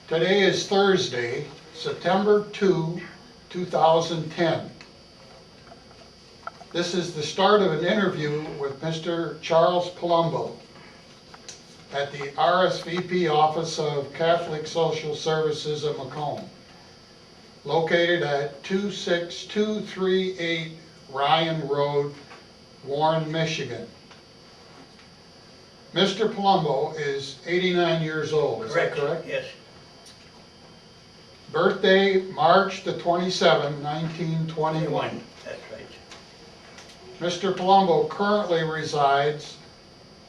Today is Thursday, September 2, 2010. This is the start of an interview with Mr. Charles Palumbo at the RSVP Office of Catholic Social Services at Macomb, located at 26238 Ryan Road, Warren, Michigan. Mr. Palumbo is 89 years old, is that correct? Yes. Birthday, March the 27th, 1921. That's right. Mr. Palumbo currently resides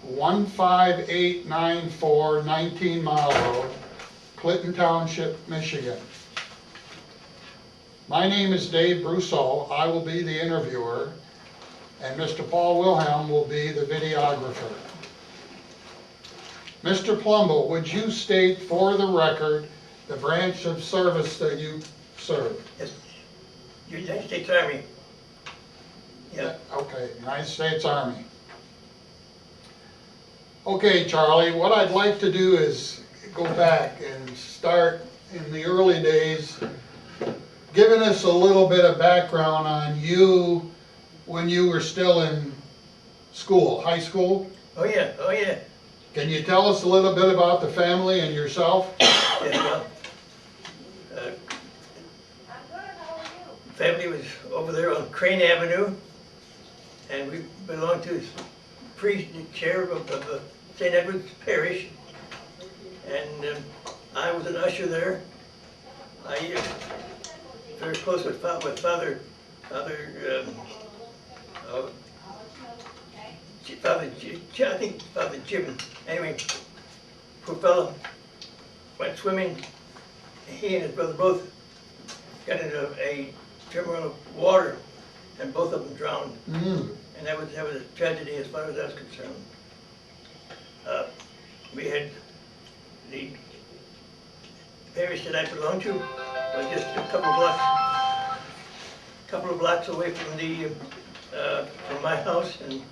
15894 19 Mile Road, Clinton Township, Michigan. My name is Dave Brousseau. I will be the interviewer, and Mr. Paul Wilhelm will be the videographer. Mr. Palumbo, would you state for the record the branch of service that you serve? Yes. United States Army. Yeah. Okay, United States Army. Okay, Charlie, what I'd like to do is go back and start in the early days, giving us a little bit of background on you when you were still in school, high school. Oh yeah, oh yeah. Can you tell us a little bit about the family and yourself? Yes, well, family was over there on Crane Avenue, and we belonged to the priest and sheriff of St. Edward's Parish, and I was an usher there. I very close with Father, I think Father Jim. Anyway, poor fellow went swimming. He and his brother both got into a turmoil of water, and both of them drowned. And that was a tragedy as far as I was concerned. We had the parish that I belonged to was just a couple of blocks away from from my house, and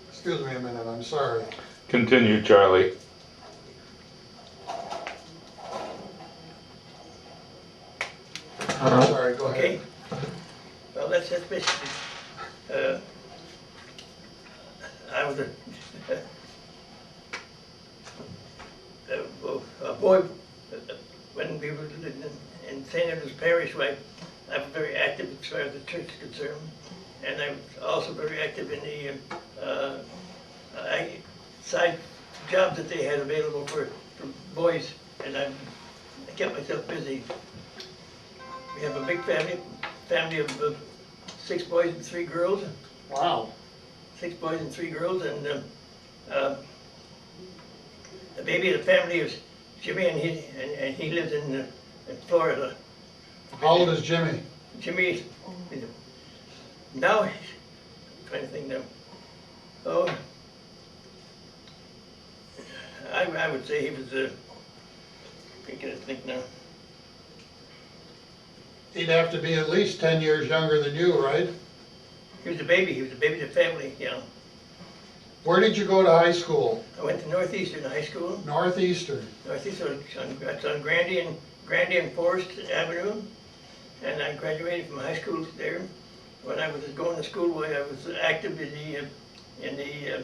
Excuse me a minute, I'm sorry. Continue, Charlie. I'm sorry, go ahead. okay. Well, that's basically. I was a boy when we were in St. Edward's Parish. I was very active as far as the church is concerned, and I was also very active in the side jobs that they had available for boys, and I kept myself busy. We have a big family of 6 boys and 3 girls. Wow. 6 boys and 3 girls, and the baby of the family is Jimmy, and he lives in Florida. How old is Jimmy? Jimmy, now, I'm trying to think now. Oh, I would say he was, thinking to think now. He'd have to be at least 10 years younger than you, right? He was a baby of the family, you know. Where did you go to high school? I went to Northeastern High School. Northeastern. Northeastern, that's on Grandy and Forest Avenue, and I graduated from high school there. When I was going to school, I was active in the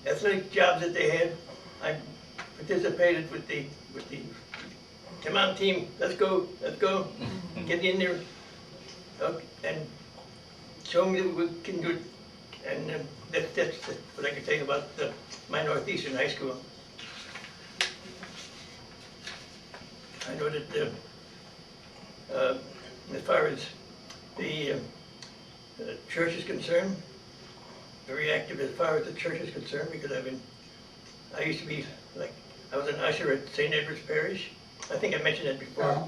athletic jobs that they had. I participated with the come on team, let's go, get in there, and show me that we can do it. And that's what I can tell you about my Northeastern High School. I know that as far as the church is concerned, very active as far as the church is concerned, because I used to be I was an usher at St. Edward's Parish. I think I mentioned that before. Yeah.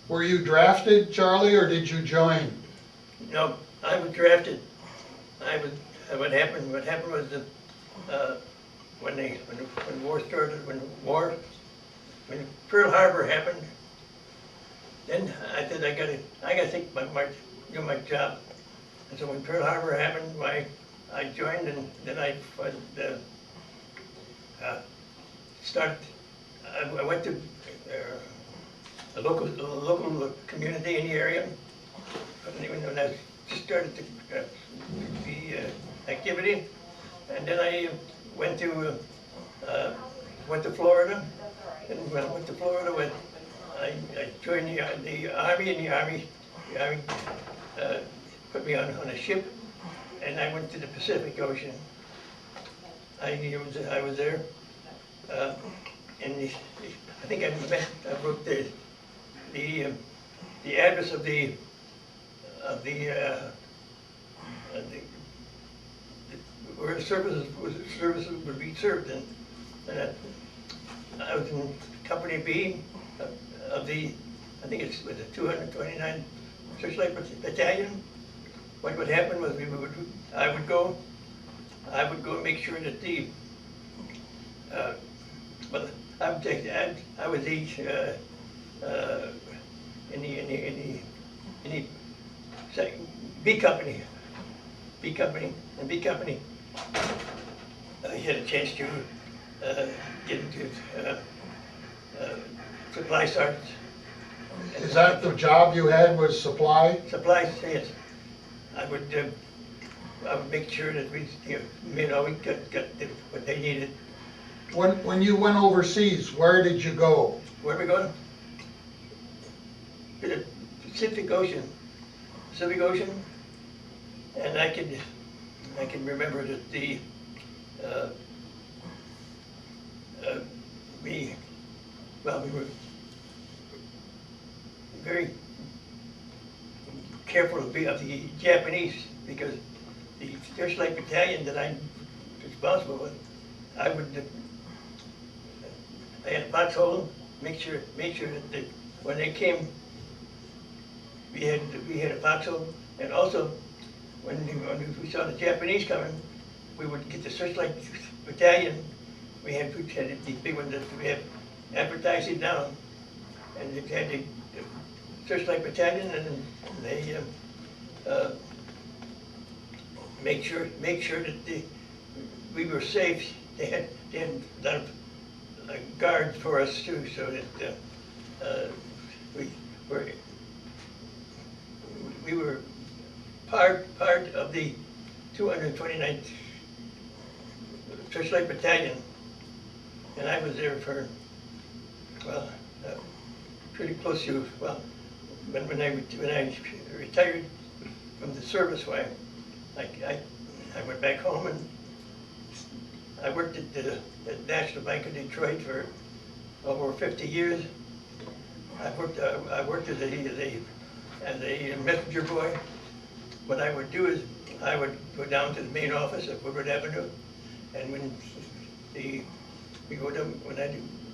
Were you drafted, Charlie, or did you join? No, I was drafted. What happened was when war started, when Pearl Harbor happened, then I said I gotta do my job. And so when Pearl Harbor happened, I joined, and then I started. I went to a local community in the area. When I just started the activity, and then I went to Florida, and when I went to Florida, I joined the Army, and the Army put me on a ship, and I went to the Pacific Ocean. I was there, and I think I wrote the address of where services would be served, and I was in Company B of the, I think it's with the 229 Searchlight Battalion. What would happen was I would go and make sure that I was in the B company, I had a chance to get into supply sergeants. Is that the job you had, was supply? Supplies, yes. I would make sure that we got what they needed. When you went overseas, where did you go? Where are we going? To the Pacific Ocean. And I can remember that we were very careful of the Japanese, because the Searchlight Battalion that I'm responsible with, I had a foxhole, make sure that when they came, we had a foxhole, and also when we saw the Japanese coming, we would get the Searchlight Battalion. We had the big one that we have advertised it down, and it had the Searchlight Battalion, and they make sure that we were safe. They had a lot of guards for us too, so that we were part of the 229th Searchlight Battalion, and I was there for pretty close to when I retired from the service. I went back home, and I worked at the National Bank of Detroit for over 50 years. I worked as a messenger boy. What I would do is I would go down to the main office at Woodward Avenue, and when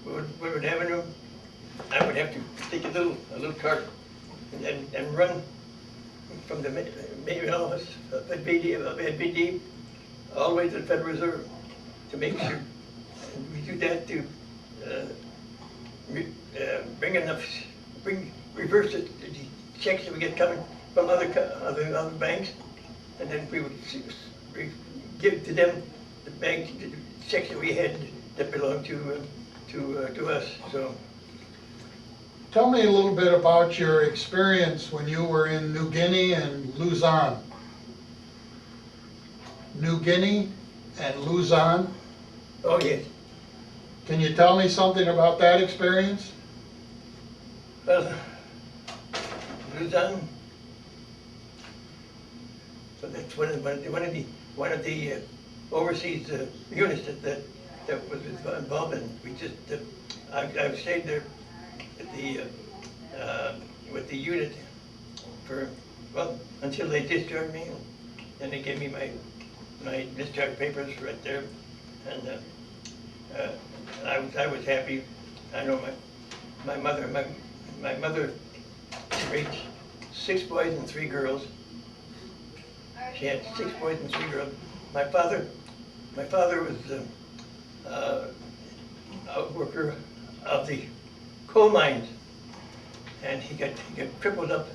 Woodward Avenue, I would have to take a little cart and run from the main office at BD all the way to the Federal Reserve to make sure. And we do that to reverse the checks that we get coming from other banks, and then we would give to them the bank the checks that we had that belonged to us. So. Tell me a little bit about your experience when you were in New Guinea and Luzon. New Guinea and Luzon. Oh, yes. Can you tell me something about that experience? Well, Luzon. So that's one of the overseas units that was involved in. We just I stayed there with the unit for until they discharged me, and then they gave me my discharge papers right there, and I was happy. I know my mother raised 6 boys and 3 girls. She had 6 boys and 3 girls. My father was a worker of the coal mines, and he got crippled up,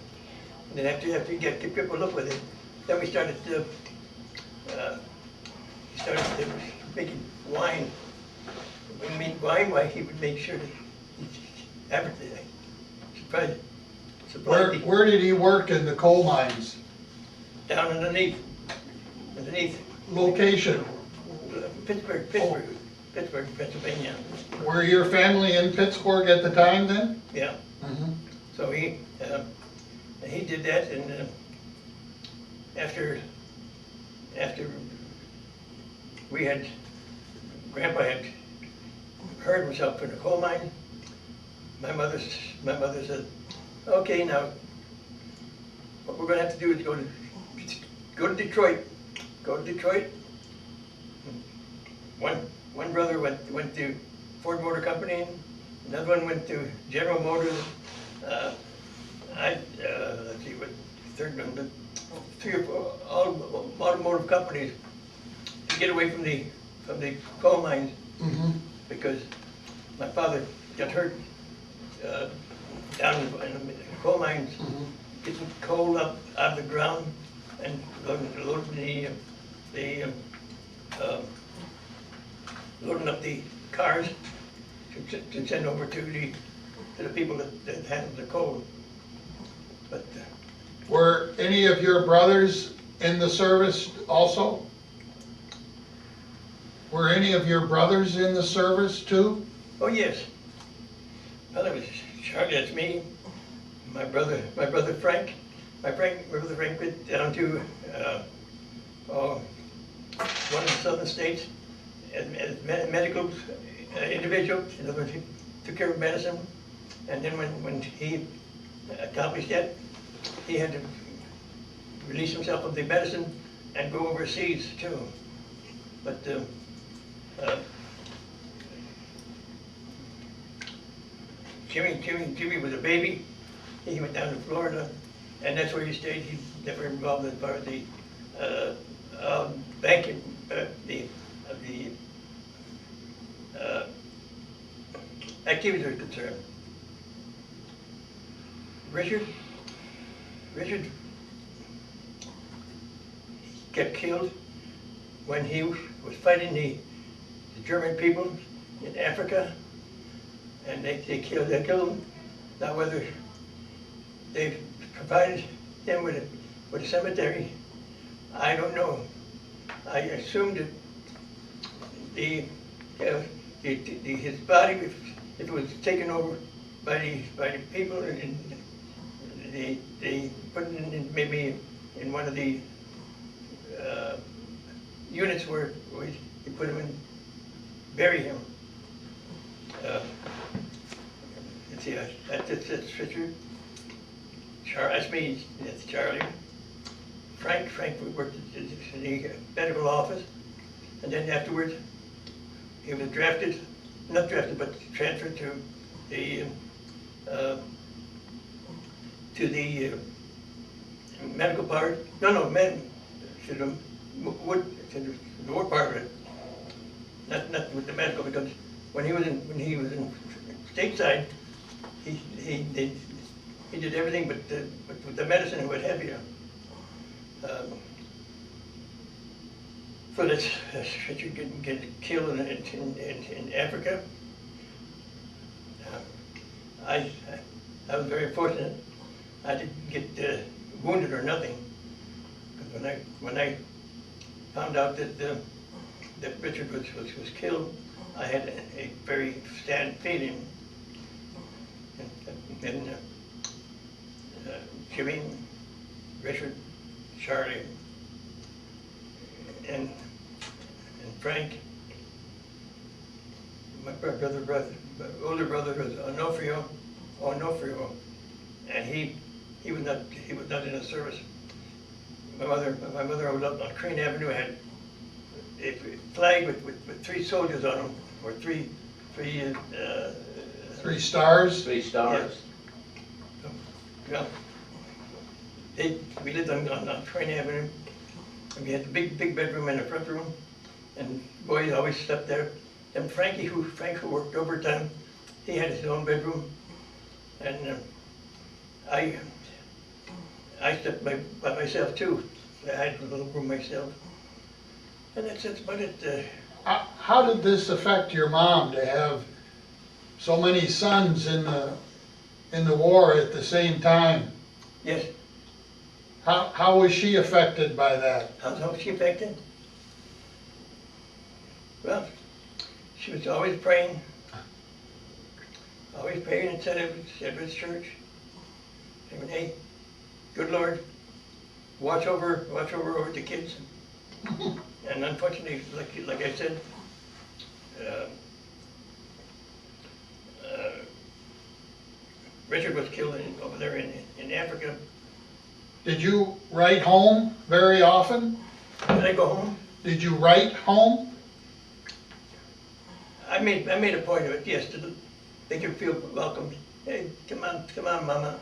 and then after he got crippled up with it, then we started making wine. When we made wine, why he would make sure that he advertised, supplied Where did he work in the coal mines? down underneath, Location? Pittsburgh, Pennsylvania. Were your family in Pittsburgh at the time then? Yeah. Mhm. So he did that, and after Grandpa had hurt himself in a coal mine, my mother said, okay, now what we're gonna have to do is go to Detroit. Go to Detroit. One brother went to Ford Motor Company, another one went to General Motors. Let's see what third one, but 3 or 4 all automotive companies to get away from the coal mines, because my father got hurt down in the coal mines, getting coal up out of the ground and loading up the cars to send over to the people that handled the coal. But Were any of your brothers in the service also? Were any of your brothers in the service too? oh yes, well, that was Charlie. That's me. My brother Frank. My brother Frank went down to one of the southern states as medical individual. In other words, he took care of medicine, and then when he accomplished that, he had to release himself of the medicine and go overseas too. But Jimmy was a baby. He went down to Florida, and that's where he stayed. He never involved as far as the banking, activities are concerned. Richard got killed when he was fighting the German people in Africa, and they killed him. Now whether they provided him with a cemetery, I don't know. I assumed that his body, if it was taken over by the people, and they put it in maybe in one of the units where you put him in, bury him. Let's see, that's Richard. That's me, that's Charlie. Frank worked in the medical office, and then afterwards he was not drafted, but transferred to the medical part. To the war part of it. Not with the medical, because when he was in stateside, he did everything but with the medicine and what have you. So that's Richard getting killed in Africa. I was very fortunate. I didn't get wounded or nothing. Because when I found out that Richard was killed, I had a very sad feeling. And then Jimmy, Richard, Charlie, and Frank, my older brother was Onofrio, and he was not in the service. My mother was up on Crane Avenue, had a flag with 3 soldiers on them, or three 3 stars? 3 stars. Yeah. We lived on Crane Avenue, and we had a big bedroom and a front room, and boys always slept there. And Frank, who worked overtime, he had his own bedroom, and I slept by myself too. I had a little room myself. And that's about it. How did this affect your mom to have so many sons in the war at the same time? Yes, How was she affected by that? how was she affected? Well, she was always praying and said it was church. And hey, good Lord, watch over the kids. And unfortunately, like I said, Richard was killed over there in Africa. Did you write home very often? Did I go home? Did you write home? I made a point of it, yes, to make her feel welcomed. Hey, come on, Mama.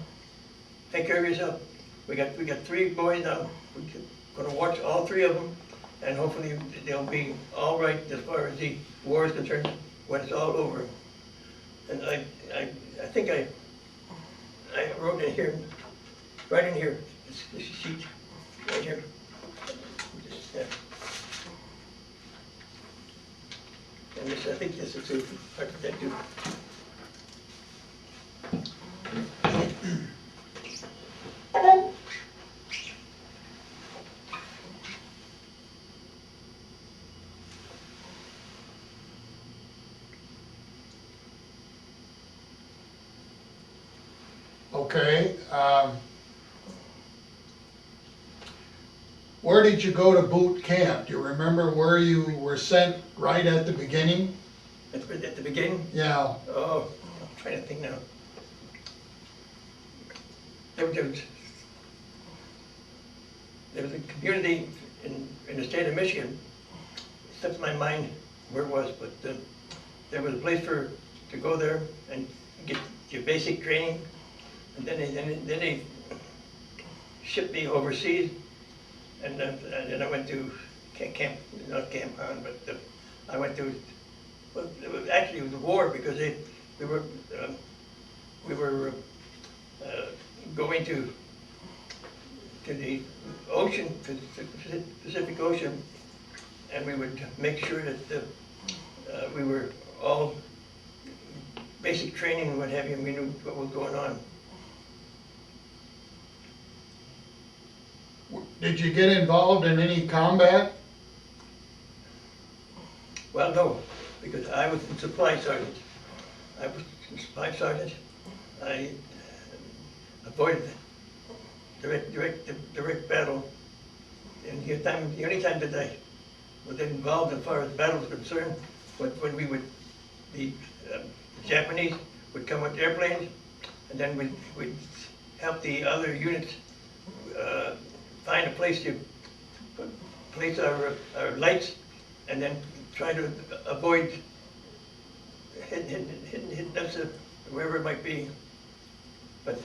Take care of yourself. We got 3 boys now. We're gonna watch all 3 of them, and hopefully they'll be all right as far as the war is concerned when it's all over. And I think I wrote in here, right in here, this sheet, right here. And this, I think this is part of that too. Okay. Where did you go to boot camp? Do you remember where you were sent right at the beginning? At the beginning? Yeah. Oh, I'm trying to think now. There was a community in the state of Michigan. It slips my mind where it was, but there was a place to go there and get your basic training, and then they shipped me overseas, and then I went to not Camp Han, but I went to. Well, it was a war because we were going to the ocean, to the Pacific Ocean, and we would make sure that we were all basic training and what have you, and we knew what was going on. Did you get involved in any combat? Well, no, because I was in supply sergeant. I avoided direct battle. And the only time that I was involved as far as battle was concerned was when the Japanese would come with airplanes, and then we'd help the other units find a place to place our lights, and then try to avoid hitting us wherever it might be. But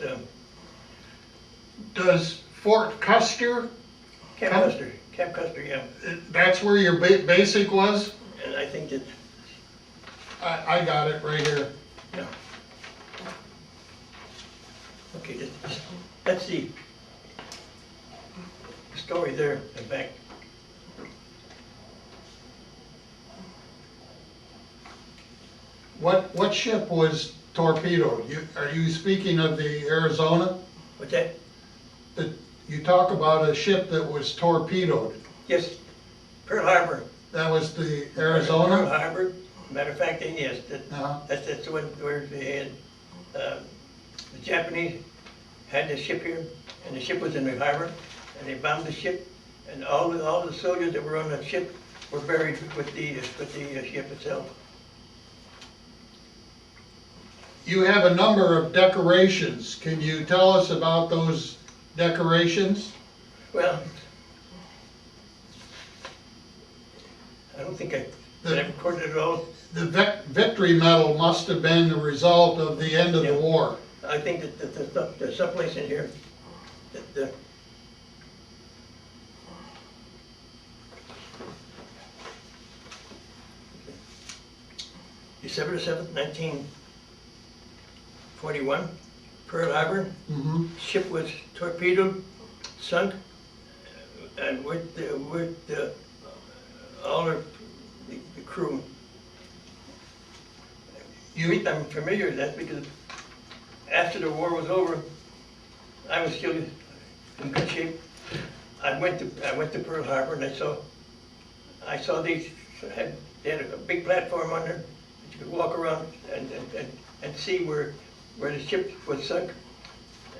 Does Fort Custer, Camp Custer, yeah. that's where your basic was? And I think that, I got it right here. yeah. Okay, let's see. The story there and back. What ship was torpedoed? Are you speaking of the Arizona? What's that? You talk about a ship that was torpedoed. Yes, Pearl Harbor. That was the Pearl Arizona? Harbor. Matter of fact, yes, Uh-huh. that's the one where they had, the Japanese had the ship here, and the ship was in the harbor, and they bombed the ship, and all the soldiers that were on the ship were buried with the ship itself. You have a number of decorations. Can you tell us about those decorations? Well, I don't think I recorded it all. The victory medal must have been the result of the end of the Yeah. war. I think that there's someplace in here that December 7th, 1941, Pearl Harbor. Mm-hmm. Ship was torpedoed, sunk and with all of the crew. I'm familiar with that because after the war was over, I was still in good shape. I went to Pearl Harbor and I saw they had a big platform on there that you could walk around and see where the ship was sunk,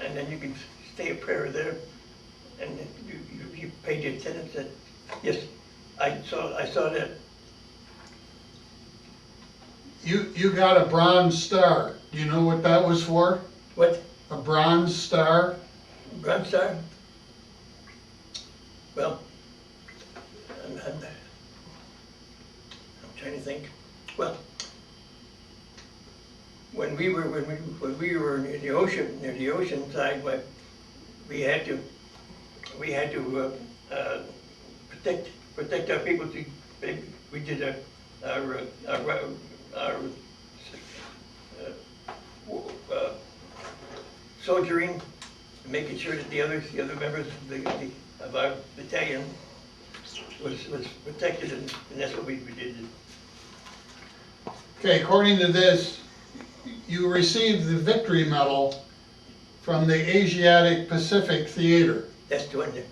and then you could stay a prayer there, and you paid your attendance. And yes, I saw that. You got a bronze star. Do you know what that was for? What? A bronze star? Bronze Star? Well, I'm trying to think. Well, when we were near the ocean side, we had to protect our people. We did our soldiering, making sure that the other members of our battalion was protected, and that's what we did. Okay, according to this, you received the Victory Medal from the Asiatic Pacific Theater. That's the one there.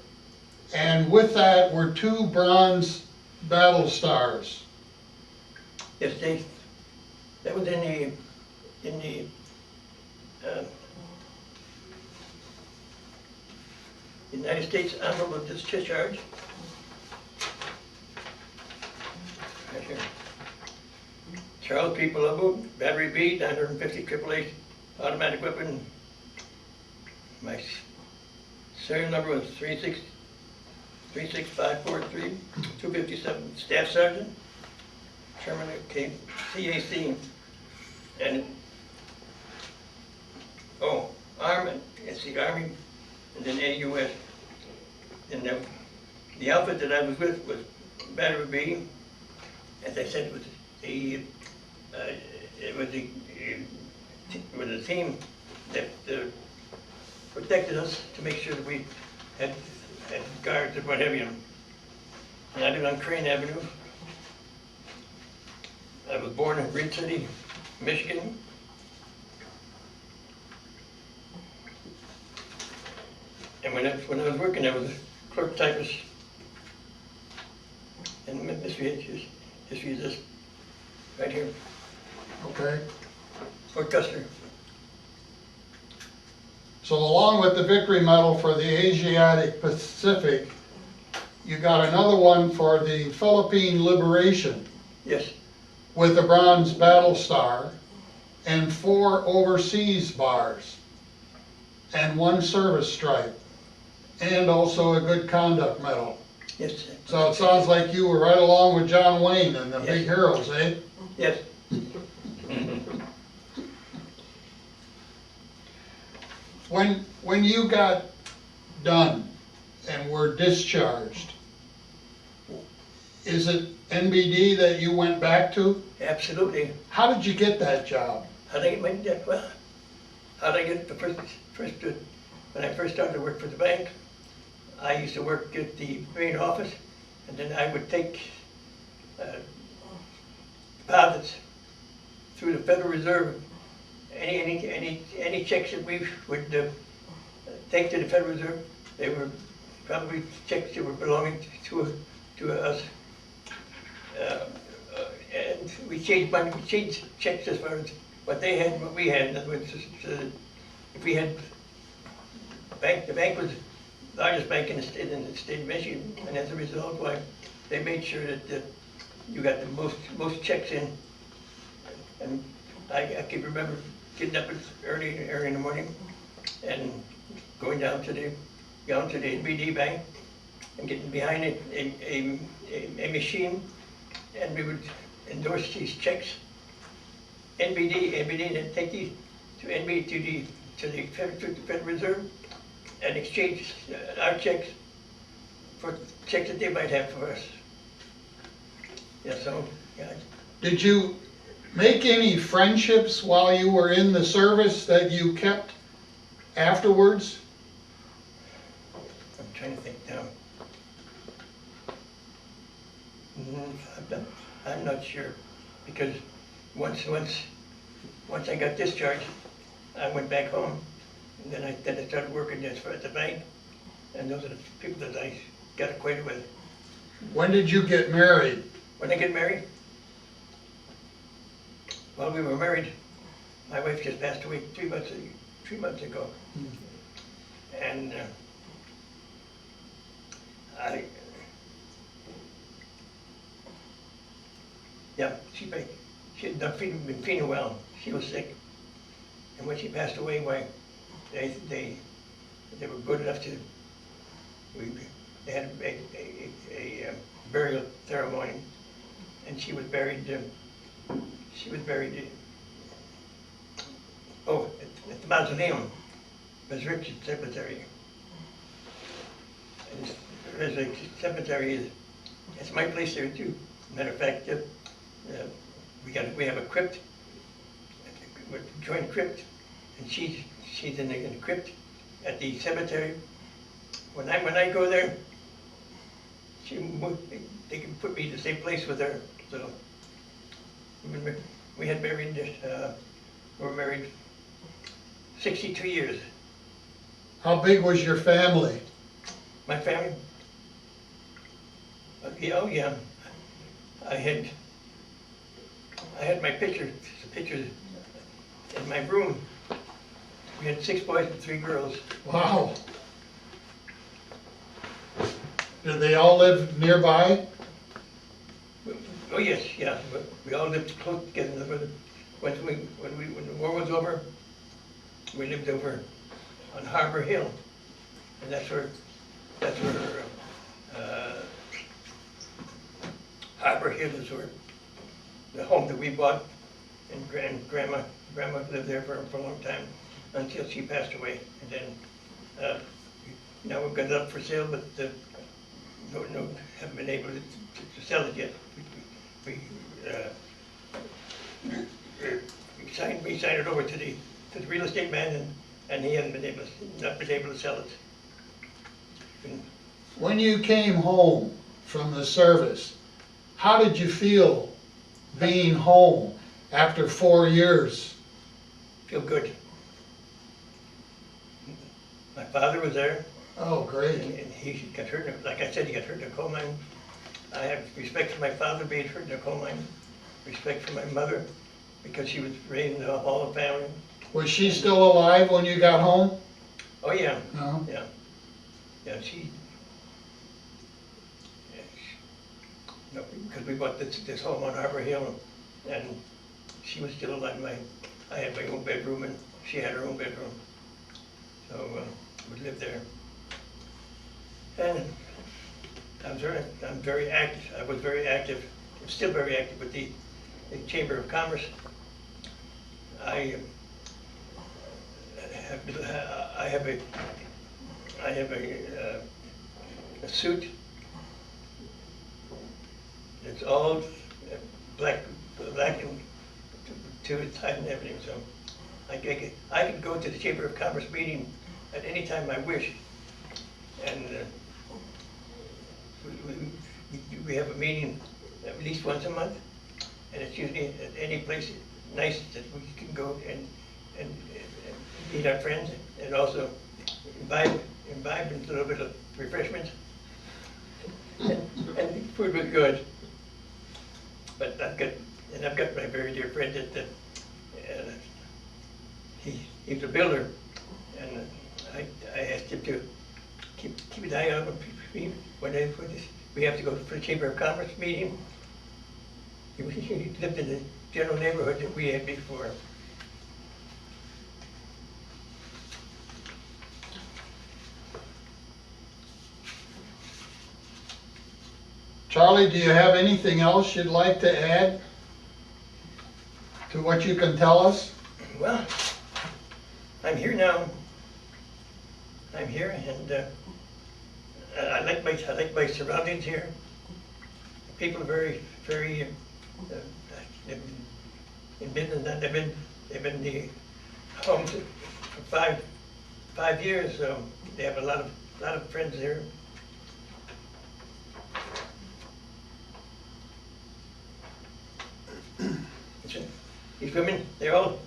And with that were 2 bronze battle stars. Yes, that was in the United States Honorable Discharge. Right here. Charles P. Palumbo, Battery B, 950 AAA automatic weapon. My serial number was 36543, 257. Staff Sergeant, Chairman of CAC, and Army. It's the Army, and then AUS. And the outfit that I was with was Battery B. As I said, it was a team that protected us to make sure that we had guards and what have you. And I lived on Crane Avenue. I was born in Green City, Michigan. And when I was working, I was a clerk typist. And history is this right here. Okay. Fort Custer. So along with the Victory Medal for the Asiatic Pacific, you got another one for the Philippine Liberation. Yes. With a bronze battle star and 4 overseas bars and 1 service stripe and also a good conduct medal. Yes. So it sounds like you were right along with John Wayne and the Yes. big heroes, eh? Yes. When you got done and were discharged, is it NBD that you went back to? Absolutely. How did you get that job? How did I get my debt? Well, how did I get the first when I first started to work for the bank? I used to work at the main office, and then I would take deposits through the Federal Reserve. Any checks that we would take to the Federal Reserve, they were probably checks that were belonging to us. And we changed money, we changed checks as far as what they had and what we had. In other words, if we had the bank was the largest bank in the state of Michigan, and as a result, why they made sure that you got the most checks in. And I can remember getting up early in the morning and going down to the NBD bank and getting behind a machine, and we would endorse these checks. NBD then take these to NBD to the Federal Reserve and exchange our checks for checks that they might have for us. Yeah, so yeah. Did you make any friendships while you were in the service that you kept afterwards? I'm trying to think now. I'm not sure, because once I got discharged, I went back home, and then I started working at the bank, and those are the people that I got acquainted with. When did you get married? When I get married, well, we were married. My wife just passed away 3 months ago, and she had not been feeling well. She was sick, and when she passed away, why, they were good enough to. They had a burial ceremony, and she was buried. At the mausoleum, Ms. Richards Cemetery. And there's a cemetery. It's my place there too. Matter of fact, we have a crypt, a joint crypt, and she's in the crypt at the cemetery. When I go there, they can put me in the same place with her. So we had married. We were married 62 years. How big was your family? My family. Oh yeah. I had my pictures in my room. We had 6 boys and 3 girls. Wow. Did they all live nearby? Oh yes, yeah. We all lived close together. When the war was over, we lived over on Harbor Hill, and that's where Harbor Hill is where the home that we bought, and grandma lived there for a long time until she passed away, and then now we've got it up for sale, but haven't been able to sell it yet. We signed it over to the real estate man, and he hasn't not been able to sell it. And When you came home from the service, how did you feel being home after 4 years? feel good. My father was there. Oh, great. And he got hurt, like I said, he got hurt in a coal mine. I have respect for my father being hurt in a coal mine, respect for my mother, because she was raising all the family. Was she still alive when you got home? Oh, yeah. No. Yeah. Yeah, no, because we bought this home on Harbor Hill, and she was still alive. I had my own bedroom, and she had her own bedroom. So we lived there. And I'm very active. I was very active. I'm still very active with the Chamber of Commerce. I have a suit. It's all black and to its height and everything. So I can go to the Chamber of Commerce meeting at any time I wish, and we have a meeting at least once a month, and it's usually at any place nice that we can go and meet our friends, and also imbibe in a little bit of refreshments. And the food was good. But I've got my very dear friend that he's a builder, and I asked him to keep an eye on him when we have to go for the Chamber of Commerce meeting. He lived in the general neighborhood that we had before. Charlie, do you have anything else you'd like to add to what you can tell us? Well, I'm here now. I'm here, and I like my surroundings here. People are very in business, and they've been in the homes for five years, so they have a lot of friends here. women, they're all,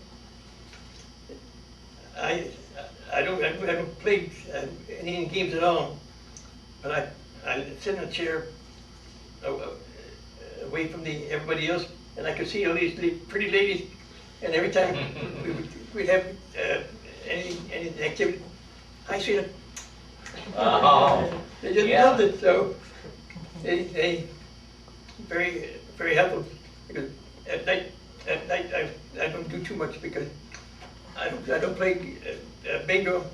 I don't play any games at all, but I sit in a chair away from everybody else, and I could see all these pretty ladies, and every time we'd have any activity, I see them. Oh, They just yeah. loved it, so they very, very helpful, because at night I don't do too much because I don't play bingo,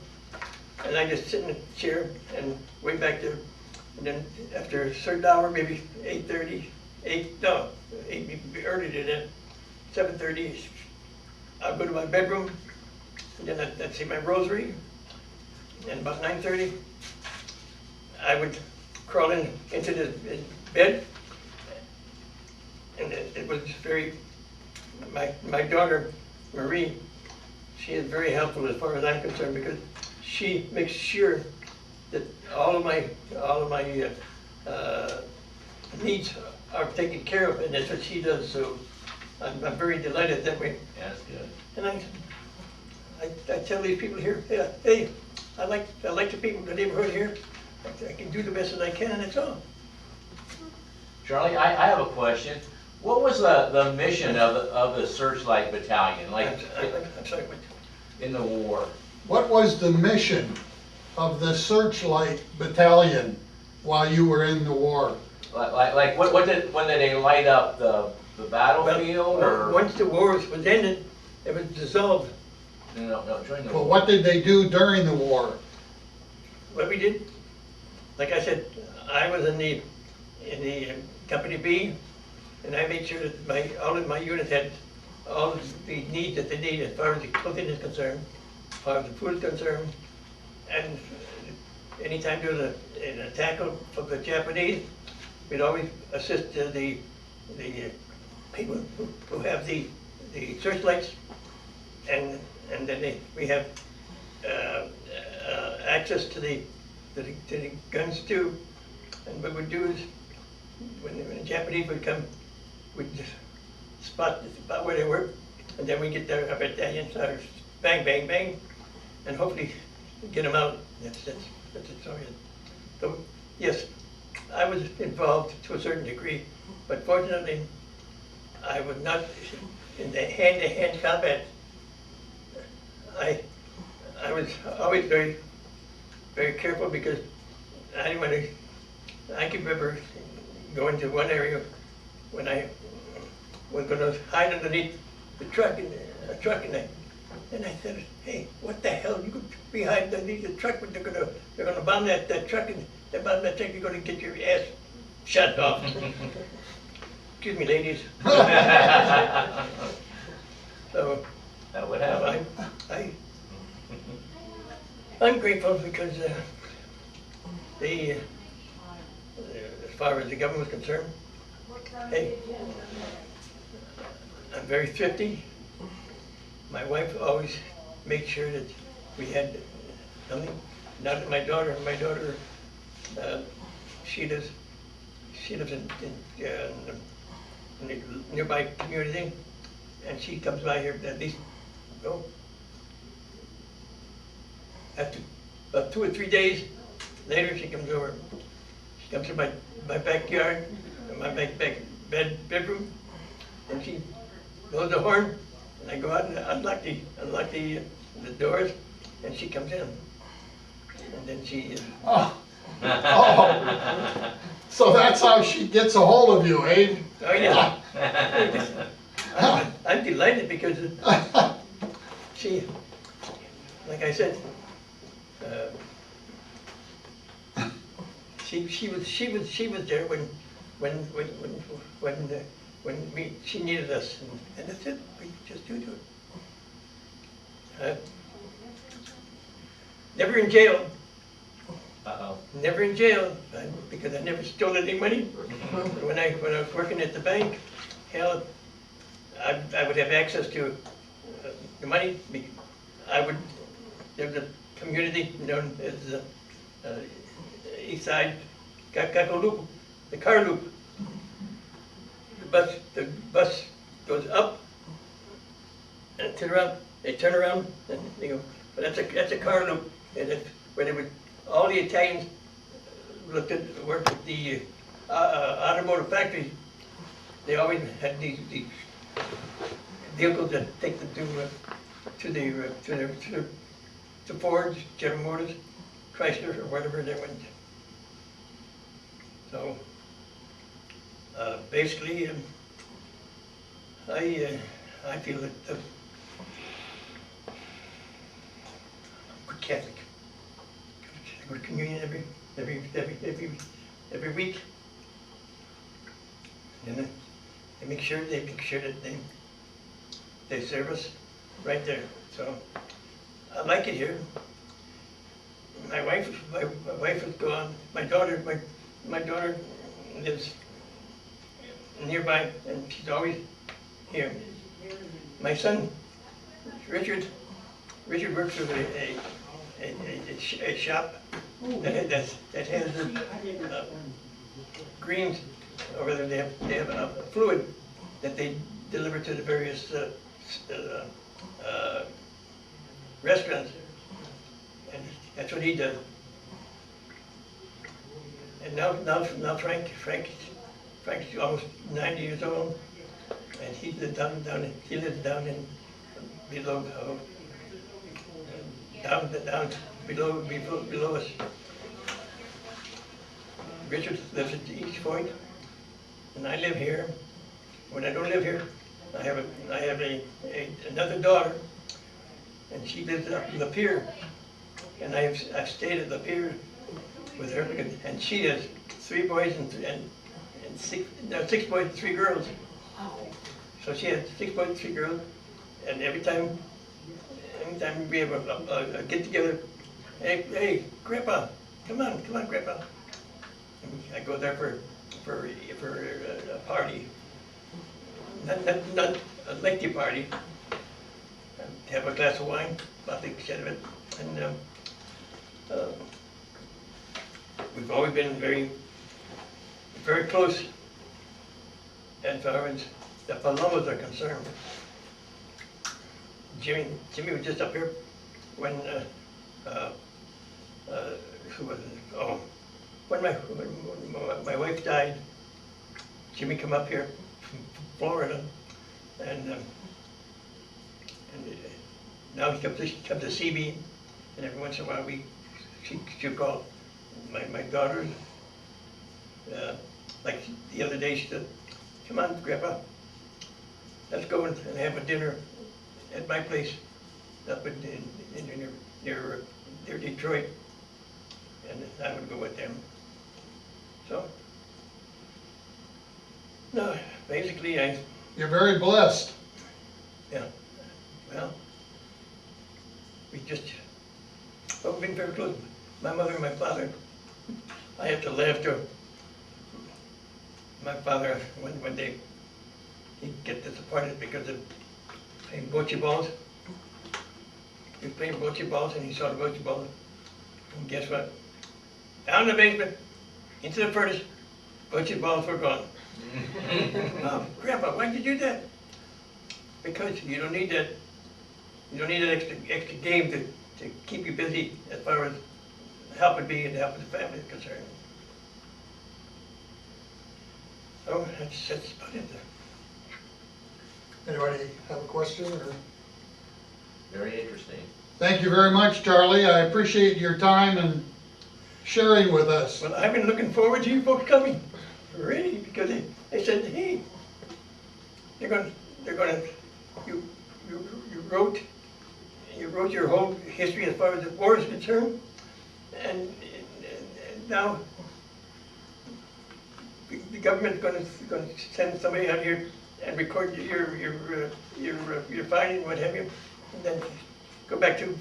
and I just sit in a chair and way back there, and then after a certain hour, maybe 8:30, 8 early to then, 7:30, I'll go to my bedroom, and then I'd say my rosary, and about 9:30, I would crawl into the bed, and it was very, my daughter, Marie, she is very helpful as far as I'm concerned, because she makes sure that all of my needs are taken care of, and that's what she does, so I'm very delighted that way. That's good. And I tell these people here, yeah, hey, I like the people in the neighborhood here. I can do the best that I can, and that's all. Charlie, I have a question. What was the mission of the Searchlight Battalion, like I'm sorry, what? in the war? What was the mission of the Searchlight Battalion while you were in the war? Like when did they light up the battlefield, or? Once the war was ended, it was dissolved. No, during the Well, war. what did they do during the war? What we did, like I said, I was in the Company B, and I made sure that all of my units had all of the needs that they need as far as the clothing is concerned, as far as the food is concerned, and anytime there was an attack from the Japanese, we'd always assist the people who have the searchlights, and then we have access to the guns too. And what we'd do is, when the Japanese would come, we'd just spot where they were, and then we get their battalion, bang, bang, bang, and hopefully get them out. That's it. Sorry. So yes, I was involved to a certain degree, but fortunately, I was not in the hand-to-hand combat. I was always very, very careful, because I didn't want to. I can remember going to one area when I was going to hide underneath the truck, and I said, "Hey, what the hell? You could be hiding underneath the truck, but they're gonna bomb that truck, and they bomb that truck. You're gonna get your ass shut off." Excuse me, ladies. So That would happen. I'm grateful because as far as the government was concerned, hey, I'm very thrifty. My wife always made sure that we had something. Not that my daughter, she lives in the nearby community, and she comes by here at least, after about 2 or 3 days later, she comes over. She comes to my backyard, my bedroom, and she blows the horn, and I go out and unlock the doors, and she comes in, and then she. Oh. Oh. So that's how she gets a hold of you, eh? Oh yeah. I'm delighted because she, like I said, she was there when she needed us, and that's it. We just do it. Never in jail. Uh-oh. Never in jail, because I never stole any money. When I was working at the bank, hell, I would have access to the money. There was a community known as East Side, Kako Loop, the car loop. The bus goes up and they turn around, and they go, but that's a car loop, and it's where they would, all the Italians worked at the automotive factories. They always had these vehicles that take them to Ford, General Motors, Chrysler, or whatever they went. So basically, I feel that I'm a good Catholic. I go to communion every week, and they make sure that they serve us right there. So I like it here. My wife is gone. My daughter lives nearby, and she's always here. My son, Richard works with a shop that has greens over there. They have a fluid that they deliver to the various restaurants, and that's what he does. And now Frank's almost 90 years old, and he lives down in below us. Richard lives at the East Point, and I live here. When I don't live here, I have another daughter, and she lives up in the pier, and I've stayed at the pier with her, and she has 3 boys and 6 boys and 3 girls. So she has 6 boys and 3 girls, and anytime we have a get together, hey, Grandpa, come on, Grandpa. And I go there for a party, not a lengthy party. Have a glass of wine, nothing said of it, and we've always been very close as far as the Palumbos are concerned. Jimmy was just up here when who was it? Oh, when my wife died. Jimmy come up here from Florida, and now he comes to see me, and every once in a while she'll call my daughters. Like the other day, she said, "Come on, Grandpa, let's go and have a dinner at my place up near Detroit," and I would go with them. So, no, basically You're very blessed. yeah, well, we've been very close. My mother and my father, I have to laugh to my father when he'd get disappointed because of playing bocce balls. He was playing bocce balls, and he saw the bocce balls, and guess what? Down in the basement, into the furnace, bocce balls were gone. Grandpa, why'd you do that? Because you don't need that. You don't need that extra game to keep you busy as far as helping me and helping the family is concerned. So that's about it. Anybody have a question? Or? Very interesting. Thank you very much, Charlie. I appreciate your time and sharing with us. Well, I've been looking forward to you folks coming, really, because they said, hey, you wrote your whole history as far as the war is concerned, and now the government's going to send somebody out here and record your finding, what have you, and then go back to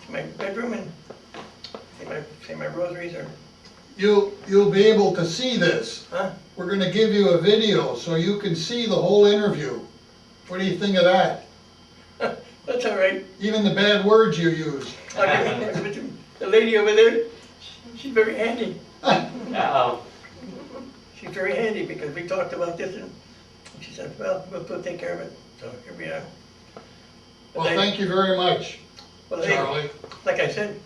my bedroom and say my rosaries or. You'll be able to see this. Huh? We're going to give you a video so you can see the whole interview. What do you think of that? That's all right. Even the bad words you use. The lady over there, she's very handy. Uh-oh. She's very handy because we talked about this, and she said, well, we'll take care of it. So here we are. Well, thank you very much, Well, hey, Charlie. like I said,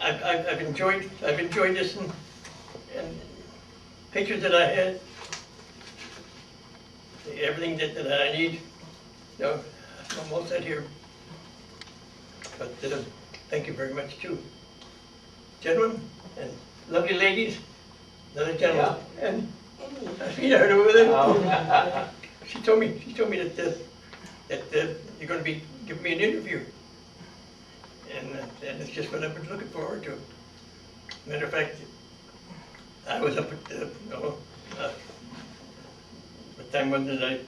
I've enjoyed this and pictures that I had, everything that I need, you know, I'm all set here. But thank you very much too, gentlemen and lovely ladies, another gentleman, and a sweetheart over there. She told me that you're going to be giving me an interview. And it's just what I've been looking forward to. Matter of fact, I was up at, what time was it?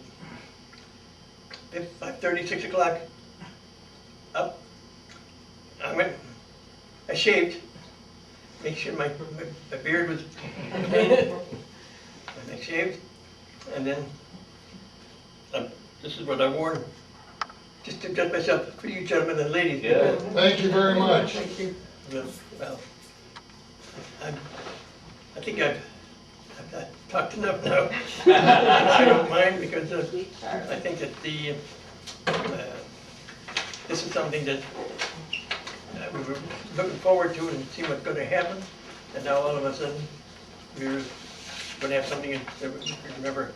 5:30, 6 o'clock. Up. I went, I shaved, make sure my beard was clean. And I shaved, and then this is what I wore. Just to dress myself for you gentlemen and ladies. Yeah. Thank you very much. Well, I think I've talked enough now. I don't mind because I think that this is something that we were looking forward to and see what's going to happen. And now all of a sudden, we're going to have something that we remember